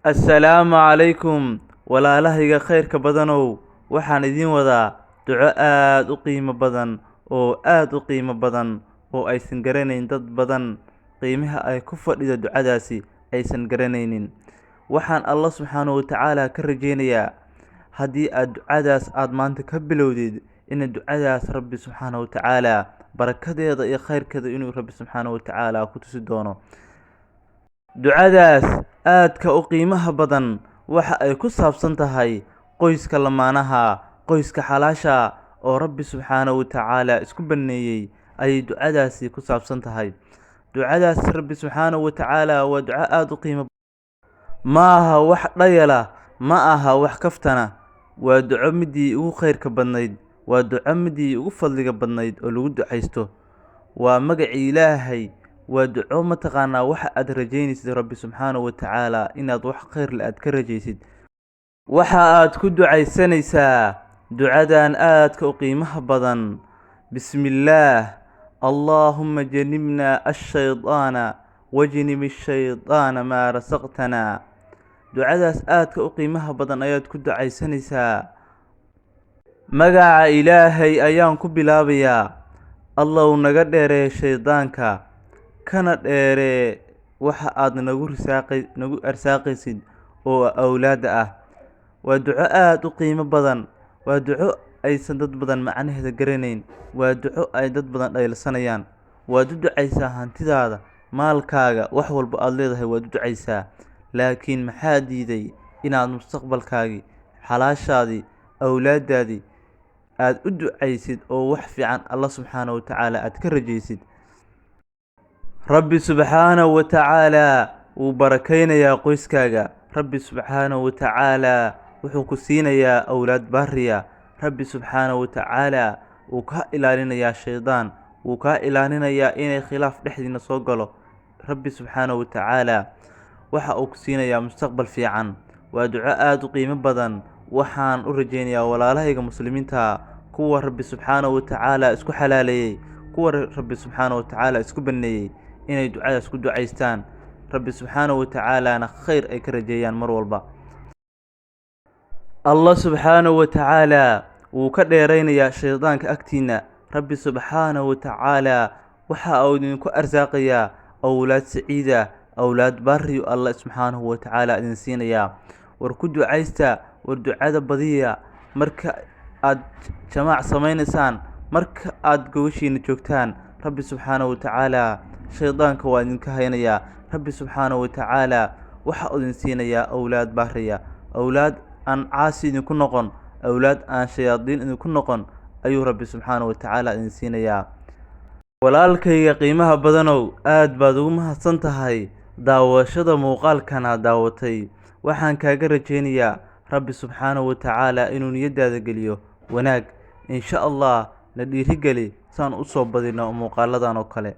assalaamu calaykum walaalahayga khayrka badanow. Waxaan idiin wadaa duco aad u qiimo badan oo aysan garanayn dad badan qiimaha ay ku fadhido ducadaasi aysan garanaynin. Waxaan Allah subxaanahu wa tacaala ka rajaynayaa haddii aad ducadaas aad maanta ka bilowdid in ducadaas Rabbi subxaanahu wa tacaala barakadeeda iyo khayrkeeda inuu Rabbi subxaanahu wa tacaala ku tusi doono. ducadaas aadka u qiimaha badan waxa ay ku saabsan tahay qoyska lamaanaha, qoyska xalaasha oo Rabbi subxaanahu wa tacaala isku baneeyay ayay ducadaasi ku saabsan tahay. ducadaas Rabbi subxaanahu wa tacaala waa duco aad u qiimo ma aha wax dhayala, ma aha wax kaftana, waa duco midii ugu khayrka badnayd, waa duco midii ugu fadliga badnayd oo lagu ducaysto. waa magacii Ilaahay, waa duco mataqaanaa waxa aad rajaynaysid Rabbi subxaanahu wa tacaala inaad wax khayr leh aad ka rajaysid. waxa aad ku ducaysanaysaa ducadan aadka u qiimaha badan. bismillaah allaahumma janibna ash-shaydaana wajnib ash-shaydaana maa rasaqtanaa. ducadaas aadka u qiimaha badan ayaad ku ducaysanaysaa. magaca Ilaahay ayaan ku bilaabayaa. allow naga dheeree shaydaanka, kana dheeree waxa aad nagu arsaaqaysid oo awlaada ah. waa duco aad u qiimo badan, waa duco aysan dad badan macnaheeda garanayn, waa duco ay dad badan dhayalsanayaan. waad u ducaysaa hantidaada, maalkaaga, wax walba aad leedahay waad u ducaysaa. laakiin maxaa diiday inaad mustaqbalkaagii, xalaashaadii, awlaadaadii aad u ducaysid oo wax fiican Allah subxaanahu wa tacaala aad ka rajaysid. Rabbi subxaanahu wa tacaala wuu barakaynayaa qoyskaaga. Rabbi subxaanahu wa tacaala wuxuu ku siinayaa awlaad baariya. Rabbi subxaanahu wa tacaala wuu ka ilaalinayaa shaydaan, wuu ka ilaalinayaa inay khilaaf dhexdiina soo galo. Rabbi subxaanahu wa tacaala waxa uu ku siinayaa mustaqbal fiican. waa duco aad u qiimo badan. waxaan u rajaynayaa walaalahayga muslimiinta, kuwa Rabbi subxaanahu wa tacaala isku xalaaleeyay, kuwa Rabbi subxaanahu wa tacaala isku baneeyay inay ducadaas ku ducaystaan. Rabbi subxaanahu wa tacaalaana khayr ay ka rajeeyaan mar walba. Allah subxaanahu wa tacaala wuu ka dheeraynayaa shaydaanka agtiina. Rabbi subxaanahu wa tacaala waxa uu idinku arsaaqayaa awlaad saciida, awlaad baariyo Allah subxaanahu wa tacaala idin siinayaa. war ku ducaysta, war ducada badiya marka aad jamaac samaynaysaan, marka aad gogoshiina joogtaan. Rabbi subxaanahu wa tacaala shaydaanka waa idinka haynayaa. Rabbi subxaanahu wa tacaala waxa uu idin siinayaa awlaad baariya, awlaad aan caasi idinku noqon, awlaad aan shayaadiin idinku noqon ayuu Rabbi subxaanahu wa tacaala idin siinayaa. walaalkayga qiimaha badanow, aad baad ugu mahadsan tahay daawashada muuqaalkana daawatay. waxaan kaaga rajaynayaa Rabbi subxaanahu wa tacaala inuu niyadaada geliyo wanaag. insha Allah na dhiirigeli saan u soo badino muuqaaladan oo kale.